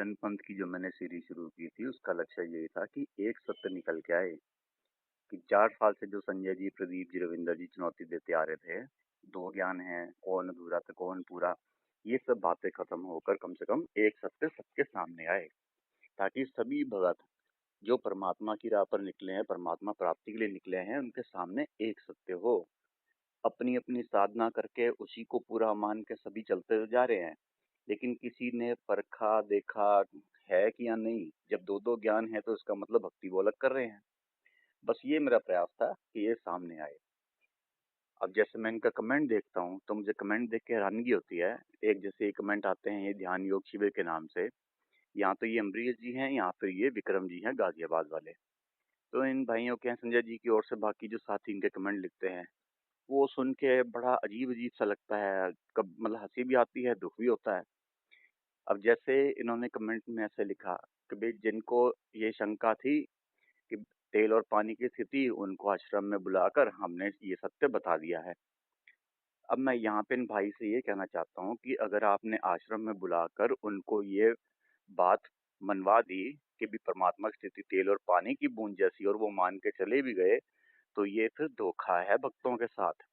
कबीरन पंथ की जो मैंने सीरीज शुरू की थी उसका लक्ष्य यही था कि एक सत्य निकल के आए कि 4 साल से जो संजय जी, प्रदीप जी, रविंदर जी चुनौती देते आ रहे थे, दो ज्ञान है, कौन अधूरा था कौन पूरा, ये सब बातें खत्म होकर कम से कम एक सत्य सबके सामने आए, ताकि सभी भगत जो परमात्मा की राह पर निकले हैं, परमात्मा प्राप्ति के लिए निकले हैं, उनके सामने एक सत्य हो। अपनी अपनी साधना करके उसी को पूरा मान के सभी चलते जा रहे हैं, लेकिन किसी ने परखा देखा है कि या नहीं। जब दो दो ज्ञान है तो इसका मतलब भक्ति वो अलग कर रहे हैं। बस ये मेरा प्रयास था कि ये सामने आए। अब जैसे मैं इनका कमेंट देखता हूँ तो मुझे कमेंट देख के हैरानगी होती है। एक जैसे कमेंट आते हैं ये ध्यान योग शिविर के नाम से, यहाँ तो ये अमरीश जी हैं, यहाँ पे ये विक्रम जी हैं गाजियाबाद वाले। तो इन भाइयों के, संजय जी की ओर से बाकी जो साथी इनके कमेंट लिखते हैं, वो सुन के बड़ा अजीब अजीब सा लगता है। कब मतलब हंसी भी आती है, दुख भी होता है। अब जैसे इन्होंने कमेंट में ऐसे लिखा कि भाई जिनको ये शंका थी कि तेल और पानी की स्थिति, उनको आश्रम में बुलाकर हमने ये सत्य बता दिया है। अब मैं यहाँ पे इन भाई से ये कहना चाहता हूँ कि अगर आपने आश्रम में बुलाकर उनको ये बात मनवा दी कि भी परमात्मा की स्थिति तेल और पानी की बूंद जैसी, और वो मान के चले भी गए, तो ये फिर धोखा है भक्तों के साथ।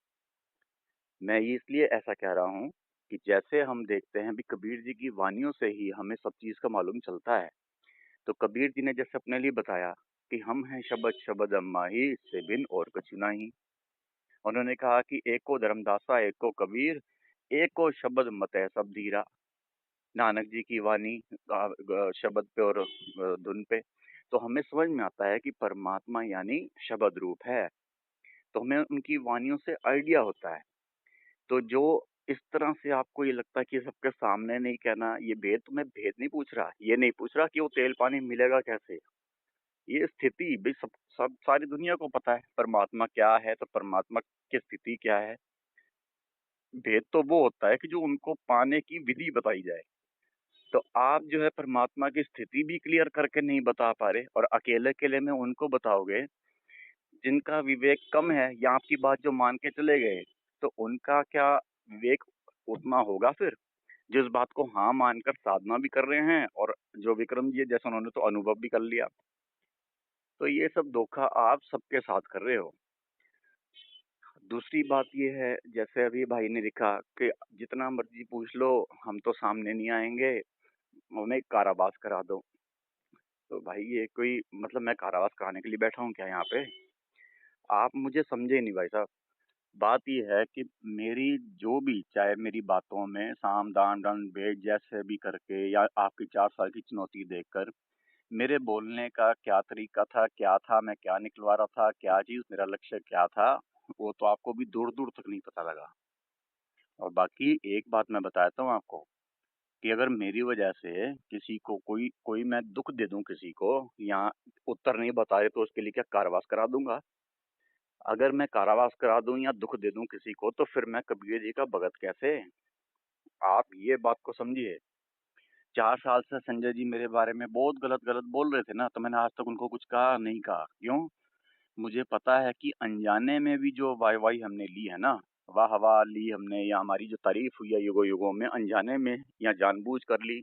मैं ये इसलिए ऐसा कह रहा हूँ कि जैसे हम देखते हैं भी कबीर जी की वानियों से ही हमें सब चीज का मालूम चलता है। तो कबीर जी ने जैसे अपने लिए बताया कि हम हैं शबद शबद अम्मा ही, इससे बिन और कछु नहीं। उन्होंने कहा कि एक को धर्मदासा, एक को कबीर, एक को शबद मत है सब धीरा। नानक जी की वाणी शब्द पे और धुन पे, तो हमें समझ में आता है कि परमात्मा यानी शब्द रूप है। तो हमें उनकी वानियों से आइडिया होता है। तो जो इस तरह से आपको ये लगता है कि सबके सामने नहीं कहना, ये भेद, तो मैं भेद नहीं पूछ रहा, ये नहीं पूछ रहा कि वो तेल पानी मिलेगा कैसे। ये स्थिति भी सब सब सारी दुनिया को पता है परमात्मा क्या है, तो परमात्मा की स्थिति क्या है। भेद तो वो होता है कि जो उनको पाने की विधि बताई जाए। तो आप जो है परमात्मा की स्थिति भी क्लियर करके नहीं बता पा रहे, और अकेले अकेले में उनको बताओगे जिनका विवेक कम है, या आपकी बात जो मान के चले गए, तो उनका क्या विवेक उतना होगा फिर, जिस बात को हाँ मानकर साधना भी कर रहे हैं, और जो विक्रम जी है, जैसा उन्होंने तो अनुभव भी कर लिया। तो ये सब धोखा आप सबके साथ कर रहे हो। दूसरी बात ये है, जैसे अभी भाई ने लिखा कि जितना मर्जी पूछ लो, हम तो सामने नहीं आएंगे, उन्हें कारावास करा दो। तो भाई ये कोई मतलब मैं कारावास कराने के लिए बैठा हूँ क्या यहाँ पे? आप मुझे समझे नहीं भाई साहब। बात ये है कि मेरी जो भी, चाहे मेरी बातों में साम दान दंड भेद जैसे भी करके, या आपकी 4 साल की चुनौती देखकर मेरे बोलने का क्या तरीका था, क्या था, मैं क्या निकलवा रहा था, क्या चीज, मेरा लक्ष्य क्या था, वो तो आपको भी दूर दूर तक नहीं पता लगा। और बाकी एक बात मैं बताता हूँ आपको कि अगर मेरी वजह से किसी को कोई कोई मैं दुख दे दूं किसी को, या उत्तर नहीं बता रहे, तो उसके लिए क्या कारावास करा दूंगा? अगर मैं कारावास करा दूं या दुख दे दूं किसी को, तो फिर मैं कबीर जी का भगत कैसे? आप ये बात को समझिए। 4 साल से संजय जी मेरे बारे में बहुत गलत गलत बोल रहे थे ना, तो मैंने आज तक उनको कुछ कहा नहीं कहा, क्यों? मुझे पता है कि अनजाने में भी जो वाह वाही हमने ली है ना, वाह वाह ली हमने, या हमारी जो तारीफ हुई है युगों युगों में, अनजाने में या जानबूझ कर ली,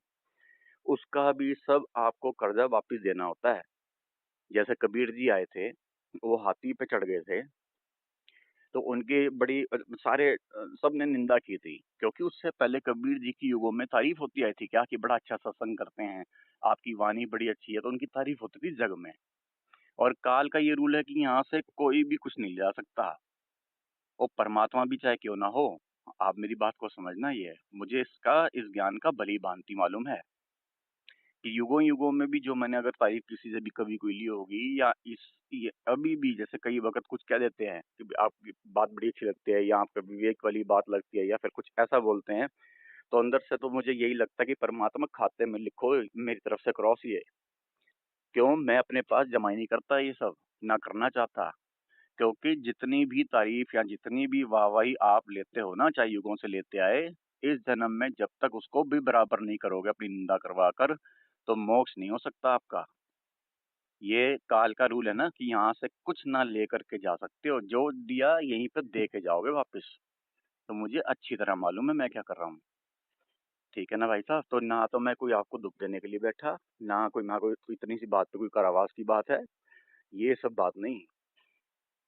उसका भी सब आपको कर्जा वापिस देना होता है। जैसे कबीर जी आए थे, वो हाथी पे चढ़ गए थे, तो उनकी बड़ी सबने निंदा की थी, क्योंकि उससे पहले कबीर जी की युगों में तारीफ होती आई थी क्या, कि बड़ा अच्छा सत्संग करते हैं, आपकी वाणी बड़ी अच्छी है, तो उनकी तारीफ होती थी जग में। और काल का ये रूल है कि यहाँ से कोई भी कुछ नहीं ले जा सकता, वो परमात्मा भी चाहे क्यों ना हो। आप मेरी बात को समझना, ये है मुझे इस ज्ञान का भली भांति मालूम है कि युगों युगों में भी जो मैंने अगर तारीफ किसी से भी कभी कोई ली होगी, या ये अभी भी जैसे कई वक्त कुछ कह देते हैं कि आपकी बात बड़ी अच्छी लगती है, या आपका विवेक वाली बात लगती है, या फिर कुछ ऐसा बोलते हैं, तो अंदर से तो मुझे यही लगता है कि परमात्मा खाते में लिखो मेरी तरफ से क्रॉस ये। क्यों? मैं अपने पास जमा ही नहीं करता ये सब, ना करना चाहता। क्योंकि जितनी भी तारीफ या जितनी भी वाहवाही आप लेते हो ना, चाहे युगों से लेते आए, इस जन्म में जब तक उसको भी बराबर नहीं करोगे अपनी निंदा करवा कर, तो मोक्ष नहीं हो सकता आपका। ये काल का रूल है ना कि यहाँ से कुछ ना लेकर के जा सकते हो, जो दिया यहीं पे दे के जाओगे वापस। तो मुझे अच्छी तरह मालूम है मैं क्या कर रहा हूँ। ठीक है ना भाई साहब, तो ना तो मैं कोई आपको दुख देने के लिए बैठा, ना कोई इतनी सी बात पे कोई कारावास की बात है, ये सब बात नहीं।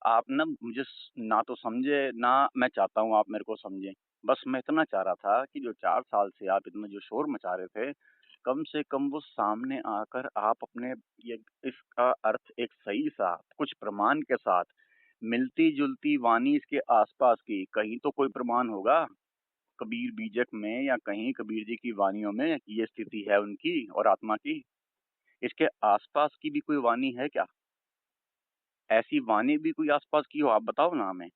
आप ना मुझे ना तो समझे, ना मैं चाहता हूँ आप मेरे को समझें। बस मैं इतना चाह रहा था कि जो 4 साल से आप इतना जो शोर मचा रहे थे, कम से कम वो सामने आकर आप अपने ये इसका अर्थ एक सही सा कुछ प्रमाण के साथ, मिलती जुलती वाणी इसके आसपास की कहीं तो कोई प्रमाण होगा, कबीर बीजक में या कहीं कबीर जी की वाणियों में कि ये स्थिति है उनकी और आत्मा की। इसके आसपास की भी कोई वाणी है क्या? ऐसी वाणी भी कोई आसपास की हो, आप बताओ ना हमें।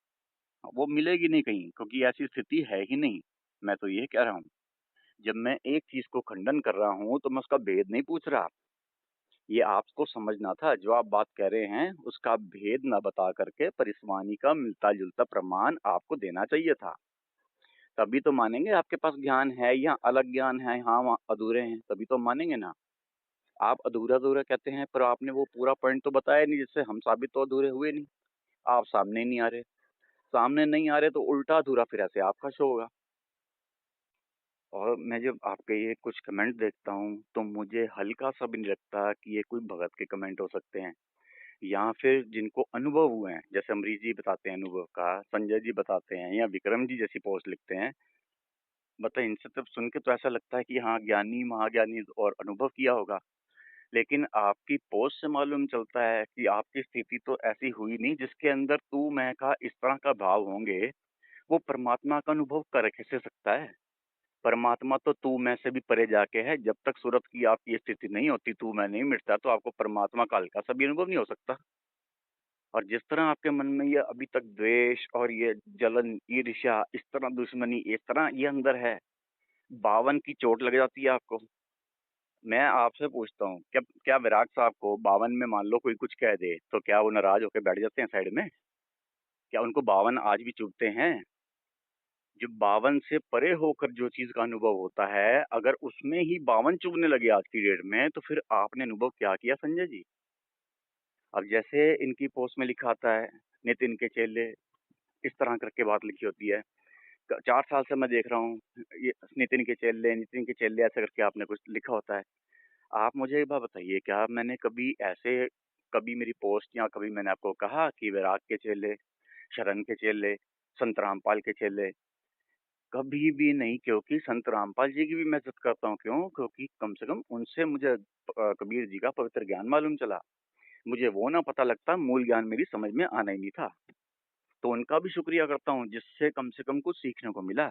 वो मिलेगी नहीं कहीं, क्योंकि ऐसी स्थिति है ही नहीं। मैं तो ये कह रहा हूँ, जब मैं एक चीज को खंडन कर रहा हूँ तो मैं उसका भेद नहीं पूछ रहा। ये आपको समझना था, जो आप बात कह रहे हैं उसका भेद ना बता करके पर इस वाणी का मिलता जुलता प्रमाण आपको देना चाहिए था। तभी तो मानेंगे आपके पास ज्ञान है या अलग ज्ञान है, हाँ वहाँ अधूरे हैं, तभी तो मानेंगे ना। आप अधूरा अधूरा कहते हैं, पर आपने वो पूरा पॉइंट तो बताया नहीं, जिससे हम साबित तो अधूरे हुए नहीं। आप सामने नहीं आ रहे, सामने नहीं आ रहे तो उल्टा अधूरा फिर ऐसे आपका शो होगा। और मैं जब आपके ये कुछ कमेंट देखता हूँ तो मुझे हल्का सा भी नहीं लगता कि ये कोई भगत के कमेंट हो सकते हैं, या फिर जिनको अनुभव हुए हैं, जैसे अमरीश जी बताते हैं अनुभव का, संजय जी बताते हैं, या विक्रम जी जैसी पोस्ट लिखते हैं। मतलब इनसे तो सुन के तो ऐसा लगता है कि हाँ ज्ञानी महाज्ञानी और अनुभव किया होगा। लेकिन आपकी पोस्ट से मालूम चलता है कि आपकी स्थिति तो ऐसी हुई नहीं जिसके अंदर तू मैं का इस तरह का भाव होंगे। वो परमात्मा का अनुभव कर कैसे सकता है? परमात्मा तो तू मैं से भी परे जाके है। जब तक सूरत की आपकी ये स्थिति नहीं होती, तू मैं नहीं मिटता, तो आपको परमात्मा का हल्का सा भी अनुभव नहीं हो सकता। और जिस तरह आपके मन में ये अभी तक द्वेष और ये जलन, ईर्ष्या, इस तरह दुश्मनी, इस तरह ये अंदर है, 52 की चोट लग जाती है आपको। मैं आपसे पूछता हूँ, क्या क्या विराट साहब को 52 में मान लो कोई कुछ कह दे, तो क्या वो नाराज होकर बैठ जाते हैं साइड में? क्या उनको 52 आज भी चुभते हैं? जो 52 से परे होकर जो चीज का अनुभव होता है, अगर उसमें ही 52 चुभने लगे आज की डेट में, तो फिर आपने अनुभव क्या किया संजय जी? अब जैसे इनकी पोस्ट में लिखा आता है, नितिन के चेले, इस तरह करके बात लिखी होती है। 4 साल से मैं देख रहा हूँ, ये नितिन के चेले ऐसा करके आपने कुछ लिखा होता है। आप मुझे एक बात बताइए, क्या मैंने कभी ऐसे, कभी मेरी पोस्ट या कभी मैंने आपको कहा कि वैराग के चेले, शरण के चेले, संत रामपाल के चेले? कभी भी नहीं, क्योंकि संत रामपाल जी की भी मैं इज्जत करता हूँ। क्यों? क्योंकि कम से कम उनसे मुझे कबीर जी का पवित्र ज्ञान मालूम चला। मुझे वो ना पता लगता, मूल ज्ञान मेरी समझ में आना ही नहीं था। तो उनका भी शुक्रिया करता हूँ, जिससे कम से कम कुछ सीखने को मिला।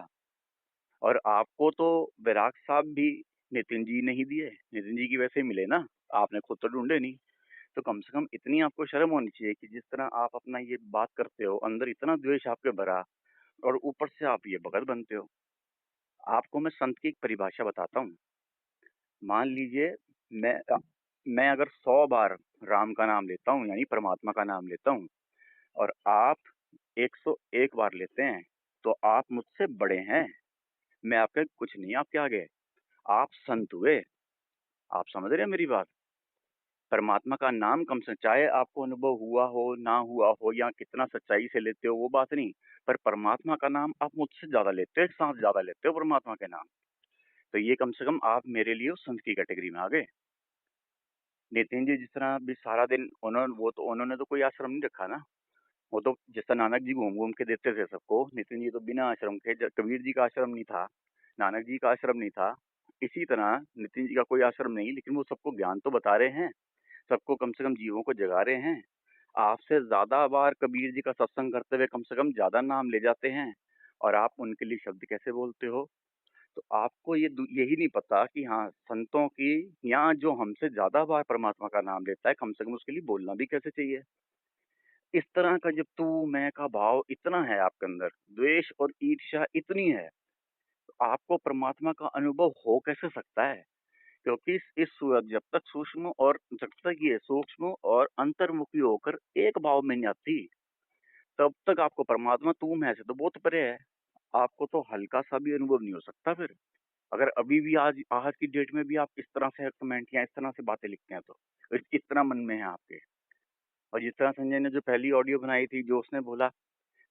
और आपको तो वैराग साहब भी नितिन जी नहीं दिए, नितिन जी की वैसे ही मिले ना, आपने खुद तो ढूंढे नहीं। तो कम से कम इतनी आपको शर्म होनी चाहिए कि जिस तरह आप अपना ये बात करते हो, अंदर इतना द्वेष आपके भरा, और ऊपर से आप ये भगत बनते हो। आपको मैं संत की एक परिभाषा बताता हूँ। मान लीजिए, मैं मैं अगर 100 बार राम का नाम लेता हूँ, यानी परमात्मा का नाम लेता हूँ, और आप 101 बार लेते हैं, तो आप मुझसे बड़े हैं। मैं आपके कुछ नहीं, आपके आगे। आप संत हुए। आप समझ रहे हैं मेरी बात? परमात्मा का नाम कम से, चाहे आपको अनुभव हुआ हो ना हुआ हो, या कितना सच्चाई से लेते हो, वो बात नहीं। पर परमात्मा का नाम आप मुझसे ज्यादा लेते हो, एक सांस ज्यादा लेते हो परमात्मा के नाम। तो ये कम से कम आप मेरे लिए उस संत की कैटेगरी में आ गए। नितिन जी जिस तरह भी सारा दिन उन्होंने तो कोई आश्रम नहीं रखा ना। वो तो जिस तरह नानक जी घूम घूम के देते थे सबको, नितिन जी तो बिना आश्रम के, कबीर जी का आश्रम नहीं था, नानक जी का आश्रम नहीं था, इसी तरह नितिन जी का कोई आश्रम नहीं, लेकिन वो सबको ज्ञान तो बता रहे हैं, सबको कम से कम जीवों को जगा रहे हैं। आपसे ज्यादा बार कबीर जी का सत्संग करते हुए कम से कम ज्यादा नाम ले जाते हैं, और आप उनके लिए शब्द कैसे बोलते हो? तो आपको यही नहीं पता कि हाँ, संतों की, यहाँ जो हमसे ज्यादा बार परमात्मा का नाम लेता है, कम से कम उसके लिए बोलना भी कैसे चाहिए। इस तरह का जब तू मैं का भाव इतना है आपके अंदर, द्वेष और ईर्ष्या इतनी है, तो आपको परमात्मा का अनुभव हो कैसे सकता है? क्योंकि इस सूरत जब तक सूक्ष्म, और जब तक ये सूक्ष्म और अंतर्मुखी होकर एक भाव में नहीं आती, तब तक आपको परमात्मा तू मैं से तो बहुत परे है। आपको तो हल्का सा भी अनुभव नहीं हो सकता फिर, अगर अभी भी आज आज की डेट में भी आप इस तरह से कमेंट या इस तरह से बातें लिखते हैं, तो इस तरह मन में है आपके। और जिस तरह संजय ने जो पहली ऑडियो बनाई थी, जो उसने बोला,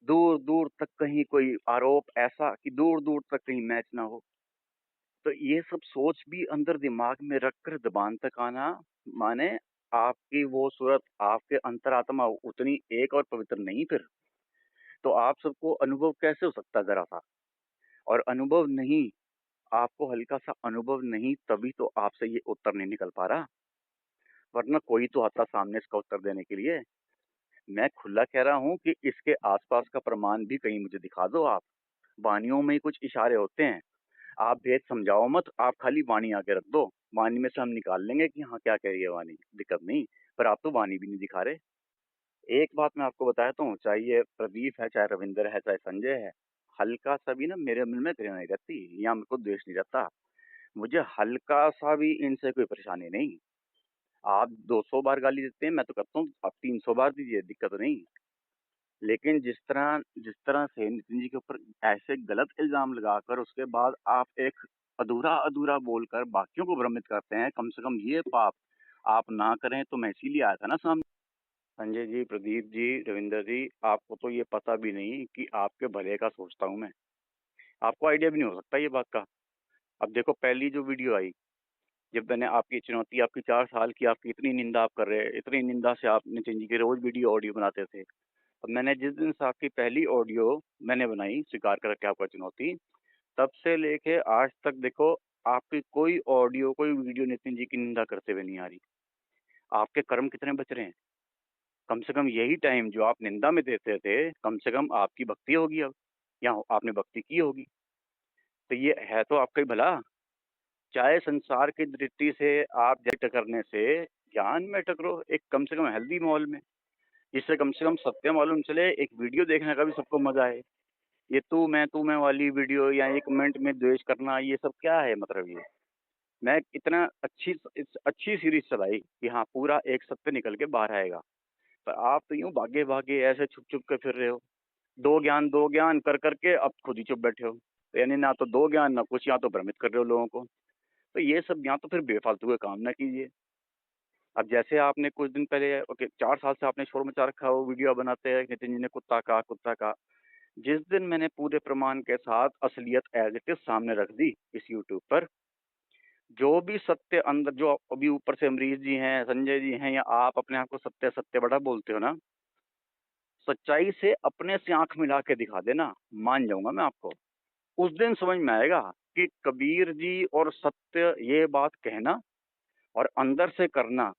दूर दूर तक कहीं कोई आरोप ऐसा कि दूर दूर तक कहीं मैच ना हो, तो ये सब सोच भी अंदर दिमाग में रखकर ज़ुबान तक आना, माने आपकी वो सूरत, आपके अंतरात्मा उतनी एक और पवित्र नहीं फिर। तो आप सबको अनुभव कैसे हो सकता है ज़रा-सा? और अनुभव नहीं, आपको हल्का-सा अनुभव नहीं, तभी तो आपसे ये उत्तर नहीं निकल पा रहा, वरना कोई तो आता सामने इसका उत्तर देने के लिए। मैं खुला कह रहा हूँ कि इसके आस-पास का प्रमाण भी कहीं मुझे दिखा दो आप। वाणियों में ही कुछ इशारे होते हैं। आप भेद समझाओ मत, आप खाली वाणी आगे रख दो। वाणी में से हम निकाल लेंगे कि हाँ, क्या कह रही है वाणी, दिक्कत नहीं। पर आप तो वाणी भी नहीं दिखा रहे। एक बात मैं आपको बताता हूँ, चाहे ये प्रदीप है, चाहे रविंदर है, चाहे संजय है, हल्का-सा भी ना मेरे मन में घृणा नहीं रहती या मेरे को द्वेष नहीं रहता। मुझे हल्का-सा भी इनसे कोई परेशानी नहीं। आप 200 बार गाली देते हैं, मैं तो कहता हूँ आप 300 बार दीजिए, दिक्कत नहीं। लेकिन जिस तरह से नितिन जी के ऊपर ऐसे गलत इल्ज़ाम लगाकर उसके बाद आप एक अधूरा-अधूरा बोलकर बाकियों को भ्रमित करते हैं, कम से कम ये पाप आप ना करें, तो मैं इसीलिए आया था ना सामने। संजय जी, प्रदीप जी, रविंदर जी, आपको तो ये पता भी नहीं कि आपके भले का सोचता हूँ मैं। आपको आइडिया भी नहीं हो सकता ये बात का। अब देखो पहली जो वीडियो आई, जब मैंने आपकी चुनौती, आपकी 4 साल की, आपकी इतनी निंदा आप कर रहे, इतनी निंदा से आप नितिन जी की रोज़ वीडियो, ऑडियो बनाते थे। अब मैंने जिस दिन से आपकी पहली ऑडियो मैंने बनाई, स्वीकार कर रखा आपका चुनौती, तब से लेके आज तक देखो आपकी कोई ऑडियो, कोई वीडियो नितिन जी की निंदा करते हुए नहीं आ रही। आपके कर्म कितने बच रहे हैं? कम से कम यही टाइम जो आप निंदा में देते थे, कम से कम आपकी भक्ति होगी अब, या आपने भक्ति की होगी। तो ये है तो आपका ही भला। चाहे संसार की दृष्टि से आप टकरने से ज्ञान में टकरो, एक कम से कम हेल्दी माहौल में, जिससे कम से कम सत्य मालूम चले, एक वीडियो देखने का भी सबको मजा आए। ये तू मैं वाली वीडियो या ये कमेंट में द्वेष करना, ये सब क्या है मतलब ये? मैं इतना अच्छी सीरीज चलाई कि हाँ, पूरा एक सत्य निकल के बाहर आएगा, पर आप तो यूं भागे भागे ऐसे छुप छुप के फिर रहे हो। दो ज्ञान कर करके अब खुद ही चुप बैठे हो। तो यानी ना तो दो ज्ञान ना कुछ, या तो भ्रमित कर रहे हो लोगों को। तो ये सब या तो फिर बेफालतू के काम ना कीजिए। अब जैसे आपने कुछ दिन पहले, ओके, 4 साल से आपने शोर मचा रखा है, वो वीडियो बनाते हैं नितिन जी ने कुत्ता कहा। जिस दिन मैंने पूरे प्रमाण के साथ असलियत एज इट इज सामने रख दी इस यूट्यूब पर, जो भी सत्य अंदर, जो अभी ऊपर से अमरीश जी हैं, संजय जी हैं, या आप अपने आप को सत्य सत्य बड़ा बोलते हो ना, सच्चाई से अपने से आंख मिला के दिखा देना, मान जाऊंगा मैं आपको। उस दिन समझ में आएगा कि कबीर जी और सत्य, ये बात कहना और अंदर से करना,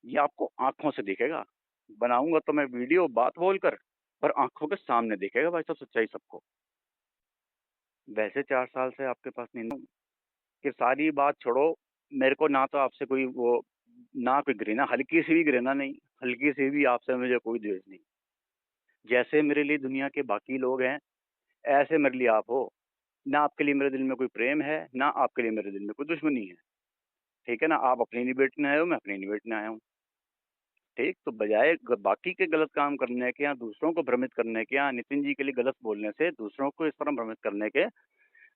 ये आपको आंखों से दिखेगा। बनाऊंगा तो मैं वीडियो बात बोलकर, पर आंखों के सामने दिखेगा भाई साहब सच्चाई सबको। वैसे 4 साल से आपके पास नहीं कि सारी बात छोड़ो। मेरे को ना तो आपसे कोई वो, ना कोई घृणा, हल्की सी भी घृणा नहीं, हल्की सी भी आपसे मुझे कोई द्वेष नहीं। जैसे मेरे लिए दुनिया के बाकी लोग हैं, ऐसे मेरे लिए आप हो। ना आपके लिए मेरे दिल में कोई प्रेम है, ना आपके लिए मेरे दिल में कोई दुश्मनी है। ठीक है ना? आप अपनी निबेटने आए हो, मैं अपनी निबेटने आया हूँ। ठीक, तो बजाय बाकी के गलत काम करने के या दूसरों को भ्रमित करने के या नितिन जी के लिए गलत बोलने से दूसरों को इस तरह भ्रमित करने के,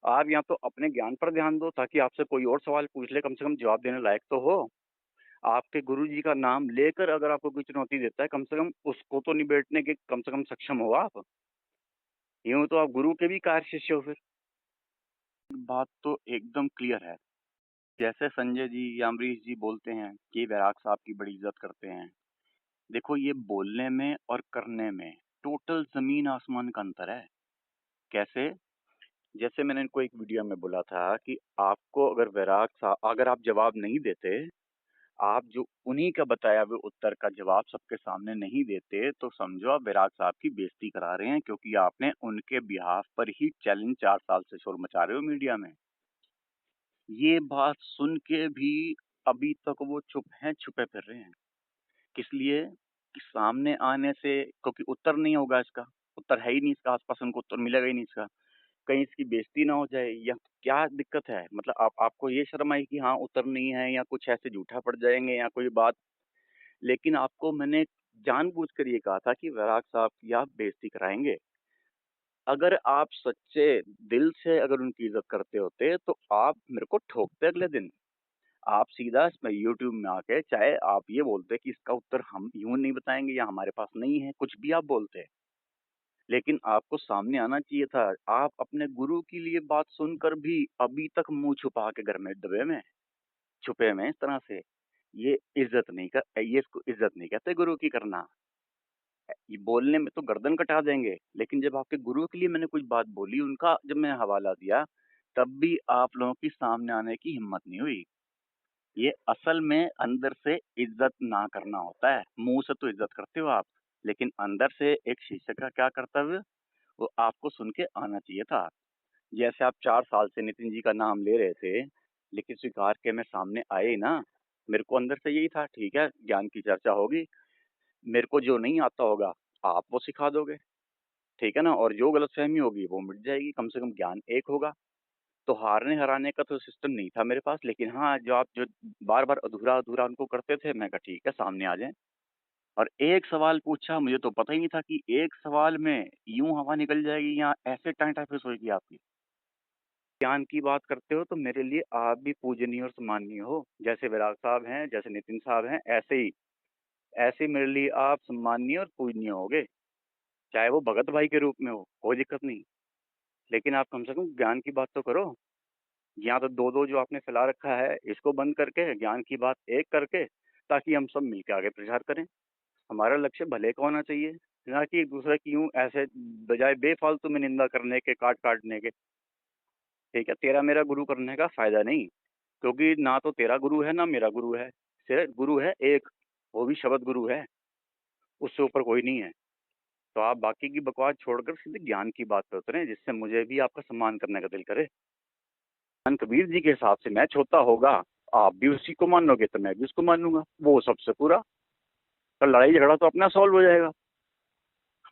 आप या तो अपने ज्ञान पर ध्यान दो, ताकि आपसे कोई और सवाल पूछ ले, कम से कम जवाब देने लायक तो हो। आपके गुरु जी का नाम लेकर अगर आपको कोई चुनौती देता है, कम से कम उसको तो निबेटने के कम से कम सक्षम हो आप। यूं तो आप गुरु के भी कार्य शिष्य हो फिर। बात तो एकदम क्लियर है। जैसे संजय जी या अमरीश जी बोलते हैं कि वैराग साहब की बड़ी इज्जत करते हैं। देखो, ये बोलने में और करने में टोटल जमीन आसमान का अंतर है। कैसे? जैसे मैंने इनको एक वीडियो में बोला था कि आपको अगर वैराग साहब, अगर आप जवाब नहीं देते, आप जो उन्हीं का बताया हुए उत्तर का जवाब सबके सामने नहीं देते, तो समझो आप वैराग साहब की बेइज्जती करा रहे हैं, क्योंकि आपने उनके बिहाफ पर ही चैलेंज 4 साल से शोर मचा रहे हो मीडिया में। ये बात सुन के भी अभी तक वो चुप हैं, छुपे फिर रहे हैं। किस लिए? कि सामने आने से, क्योंकि उत्तर नहीं होगा इसका, उत्तर है ही नहीं इसका, आस-पास उनको उत्तर मिलेगा ही नहीं इसका। कहीं इसकी बेइज्जती ना हो जाए, या क्या दिक्कत है? मतलब आपको ये शर्म आई कि हाँ, उत्तर नहीं है, या कुछ ऐसे झूठा पड़ जाएँगे या कोई बात। लेकिन आपको मैंने जानबूझकर ये कहा था कि वैराग साहब की आप बेइज्जती कराएँगे। अगर आप सच्चे दिल से अगर उनकी इज़्ज़त करते होते, तो आप मेरे को ठोकते अगले दिन। आप सीधा इसमें यूट्यूब में आके चाहे आप ये बोलते कि इसका उत्तर हम यूँ नहीं बताएँगे या हमारे पास नहीं है, कुछ भी आप बोलते। लेकिन आपको सामने आना चाहिए था। आप अपने गुरु के लिए बात सुनकर भी अभी तक मुँह छुपा के घर में दबे में, छुपे में इस तरह से। ये इसको इज़्ज़त नहीं कहते गुरु की करना। ये बोलने में तो गर्दन कटा देंगे, लेकिन जब आपके गुरु के लिए मैंने कुछ बात बोली, उनका जब मैं हवाला दिया, तब भी आप लोगों की सामने आने की हिम्मत नहीं हुई। ये असल में अंदर से इज़्ज़त ना करना होता है। मुँह से तो इज़्ज़त करते हो आप, लेकिन अंदर से एक शिष्य का क्या कर्तव्य, वो आपको सुन के आना चाहिए था। जैसे आप 4 साल से नितिन जी का नाम ले रहे थे, लेकिन स्वीकार के मैं सामने आए ही ना। मेरे को अंदर से यही था, ठीक है, ज्ञान की चर्चा होगी, मेरे को जो नहीं आता होगा, आप वो सिखा दोगे, ठीक है ना? और जो गलतफ़हमी होगी, वो मिट जाएगी, कम से कम ज्ञान एक होगा। तो हारने-हराने का तो सिस्टम नहीं था मेरे पास, लेकिन हाँ, जो बार-बार अधूरा-अधूरा उनको करते थे, मैं कहा ठीक है, सामने आ जाएँ। और एक सवाल पूछा, मुझे तो पता ही नहीं था कि एक सवाल में यूँ हवा निकल जाएगी या ऐसे टाँय-टाँय होएगी आपकी। ज्ञान की बात करते हो तो मेरे लिए आप भी पूजनीय और सम्माननीय हो। जैसे विराग साहब हैं, जैसे नितिन साहब हैं, ऐसे ही मेरे लिए आप सम्माननीय और पूजनीय होगे। चाहे वो भगत भाई के रूप में हो, कोई दिक्कत नहीं। लेकिन आप कम से कम ज्ञान की बात तो करो। यहाँ तो 2-2 जो आपने फैला रखा है, इसको बंद करके ज्ञान की बात एक करके, ताकि हम सब मिलके आगे प्रचार करें। हमारा लक्ष्य भले का होना चाहिए, ना कि एक-दूसरे की यूँ ऐसे बजाय बेफ़ालतू में निंदा करने के, काटने के। ठीक है, तेरा मेरा गुरु करने का फ़ायदा नहीं, क्योंकि ना तो तेरा गुरु है, ना मेरा गुरु है। सिर्फ़ गुरु है एक, वो भी शब्द गुरु है, उससे ऊपर कोई नहीं है। तो आप बाकी की बकवास छोड़कर सीधे ज्ञान की बात पे उतरें, जिससे मुझे भी आपका सम्मान करने का दिल करे। संत कबीर जी के हिसाब से मैच होता होगा, आप भी उसी को मानोगे तो मैं भी उसको मानूँगा, वो सबसे पूरा। तो लड़ाई झगड़ा तो अपना सॉल्व हो जाएगा।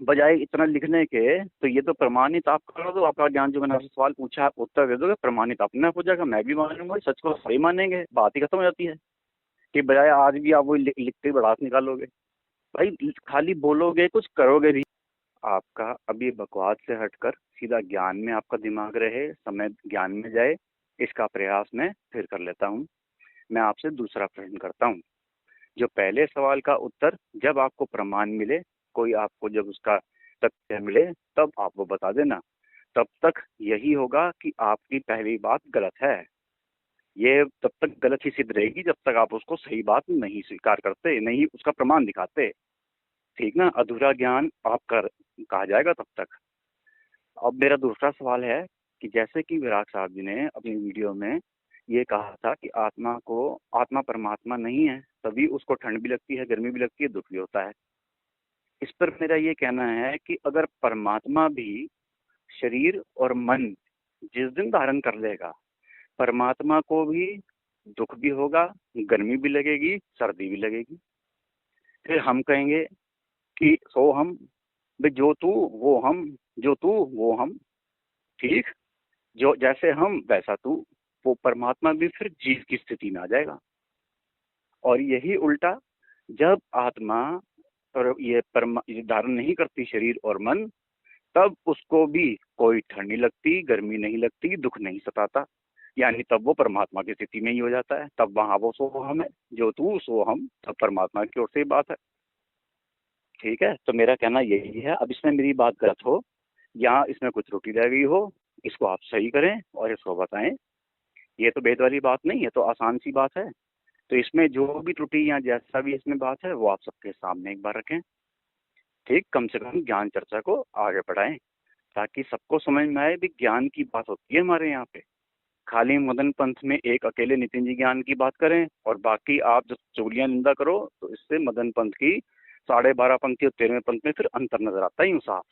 बजाय इतना लिखने के, तो ये तो प्रमाणित आप कर दो, आपका ज्ञान जो मैंने आपसे सवाल पूछा आप उत्तर दे दोगे, प्रमाणित अपने आप हो जाएगा, मैं भी मानूँगा, सच को सही मानेंगे, बात ही खत्म हो जाती है। कि बजाय आज भी आप वही लिखते ही भड़ास निकालोगे। भाई खाली बोलोगे, कुछ करोगे नहीं। आपका अभी बकवास से हटकर सीधा ज्ञान में आपका दिमाग रहे, समय ज्ञान में जाए, इसका प्रयास मैं फिर कर लेता हूँ। मैं आपसे दूसरा प्रश्न करता हूँ। जो पहले सवाल का उत्तर जब आपको प्रमाण मिले, कोई आपको जब उसका तथ्य मिले, तब आप वो बता देना। तब तक यही होगा कि आपकी पहली बात गलत है। ये तब तक गलत ही सिद्ध रहेगी जब तक आप उसको सही बात नहीं स्वीकार करते, नहीं उसका प्रमाण दिखाते। ठीक ना? अधूरा ज्ञान आप कर कहा जाएगा तब तक। अब मेरा दूसरा सवाल है कि जैसे कि विराग साहब जी ने अपनी वीडियो में ये कहा था कि आत्मा परमात्मा नहीं है, तभी उसको ठंड भी लगती है, गर्मी भी लगती है, दुख भी होता है। इस पर मेरा ये कहना है कि अगर परमात्मा भी शरीर और मन जिस दिन धारण कर लेगा, परमात्मा को भी दुख भी होगा, गर्मी भी लगेगी, सर्दी भी लगेगी। फिर हम कहेंगे कि सो हम, भाई जो तू वो हम, जो तू वो हम, ठीक, जो जैसे हम वैसा तू। वो परमात्मा भी फिर जीव की स्थिति में आ जाएगा। और यही उल्टा, जब आत्मा और ये धारण नहीं करती शरीर और मन, तब उसको भी कोई ठंड नहीं लगती, गर्मी नहीं लगती, दुख नहीं सताता। यानी तब वो परमात्मा की स्थिति में ही हो जाता है। तब वहां वो सो हम है, जो तू सो हम, तब परमात्मा की ओर से ही बात है। ठीक है, तो मेरा कहना यही है। अब इसमें मेरी बात गलत हो या इसमें कुछ त्रुटि रह गई हो, इसको आप सही करें और इसको बताएं। ये तो भेद वाली बात नहीं है, तो आसान सी बात है। तो इसमें जो भी त्रुटि या जैसा भी इसमें बात है, वो आप सबके सामने एक बार रखें। ठीक, कम से कम ज्ञान चर्चा को आगे बढ़ाएं, ताकि सबको समझ में आए भी ज्ञान की बात होती है हमारे यहाँ पे। खाली मदन पंथ में एक अकेले नितिन जी ज्ञान की बात करें और बाकी आप जो चुगलियां निंदा करो, तो इससे मदन पंथ की 12.5 पंथी और 13वें पंथ में फिर अंतर नजर आता है यूं साफ।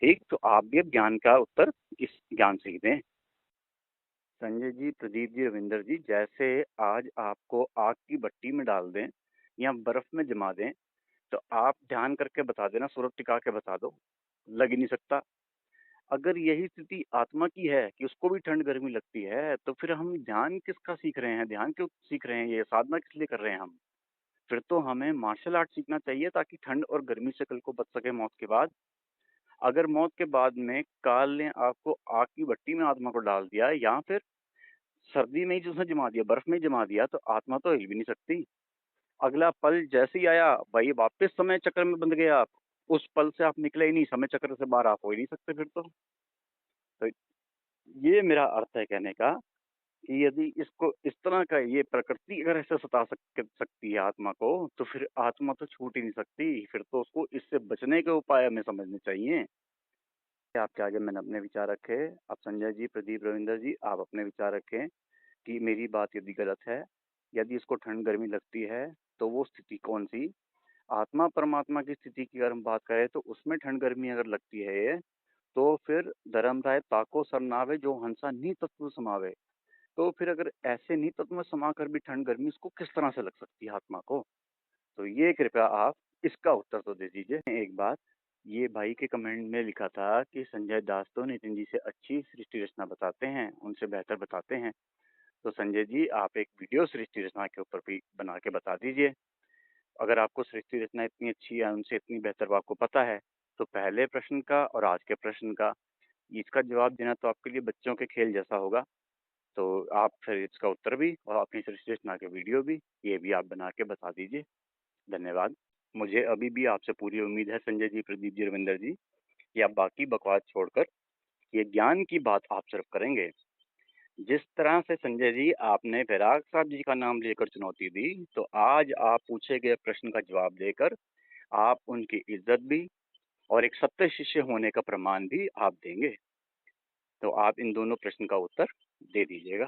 ठीक, तो आप भी अब ज्ञान का उत्तर इस ज्ञान से ही दें। संजय जी, प्रदीप जी, रविंदर जी, जैसे आज आपको आग की भट्टी में डाल दें या बर्फ में जमा दें, तो आप ध्यान करके बता देना, सूरत टिका के बता दो, लग ही नहीं सकता। अगर यही स्थिति आत्मा की है कि उसको भी ठंड गर्मी लगती है, तो फिर हम ध्यान किसका सीख रहे हैं, ध्यान क्यों सीख रहे हैं, ये साधना किस लिए कर रहे हैं हम? फिर तो हमें मार्शल आर्ट सीखना चाहिए, ताकि ठंड और गर्मी से कल को बच सके मौत के बाद। अगर मौत के बाद में काल ने आपको आग की भट्टी में आत्मा को डाल दिया, या फिर सर्दी में ही जो उसने जमा दिया, बर्फ में ही जमा दिया, तो आत्मा तो हिल भी नहीं सकती। अगला पल जैसे ही आया, भाई वापस समय चक्र में बंध गए आप। उस पल से आप निकले ही नहीं, समय चक्र से बाहर आप हो ही नहीं सकते फिर तो। तो ये मेरा अर्थ है कहने का कि यदि इसको इस तरह का ये प्रकृति अगर ऐसे सता सकती है आत्मा को, तो फिर आत्मा तो छूट ही नहीं सकती। फिर तो उसको इससे बचने के उपाय हमें समझने चाहिए। आपके आगे मैंने अपने विचार रखे। अब संजय जी, प्रदीप, रविंदर जी, आप अपने विचार रखें कि मेरी बात यदि गलत है, यदि इसको ठंड गर्मी लगती है, तो वो स्थिति कौन सी? आत्मा परमात्मा की स्थिति की अगर हम बात करें तो उसमें ठंड गर्मी अगर लगती है ये, तो फिर धर्मराय ताको सरनावे जो हंसा नी तत्व समावे। तो फिर अगर ऐसे नी तत्व में समाकर भी ठंड गर्मी इसको किस तरह से लग सकती है आत्मा को? तो ये कृपया आप इसका उत्तर तो दे दीजिए। एक बात, ये भाई के कमेंट में लिखा था कि संजय दास तो नितिन जी से अच्छी सृष्टि रचना बताते हैं, उनसे बेहतर बताते हैं। तो संजय जी, आप एक वीडियो सृष्टि रचना के ऊपर भी बना के बता दीजिए। अगर आपको सृष्टि रचना इतनी अच्छी है, उनसे इतनी बेहतर वो आपको पता है, तो पहले प्रश्न का और आज के प्रश्न का इसका जवाब देना तो आपके लिए बच्चों के खेल जैसा होगा। तो आप फिर इसका उत्तर भी और अपनी सृष्टि रचना के वीडियो भी, ये भी आप बना के बता दीजिए। धन्यवाद। मुझे अभी भी आपसे पूरी उम्मीद है संजय जी, प्रदीप जी, रविंदर जी, कि आप बाकी बकवास छोड़कर ये ज्ञान की बात आप सिर्फ करेंगे। जिस तरह से संजय जी आपने वैराग साहब जी का नाम लेकर चुनौती दी, तो आज आप पूछे गए प्रश्न का जवाब देकर आप उनकी इज्जत भी और एक सत्य शिष्य होने का प्रमाण भी आप देंगे। तो आप इन दोनों प्रश्न का उत्तर दे दीजिएगा।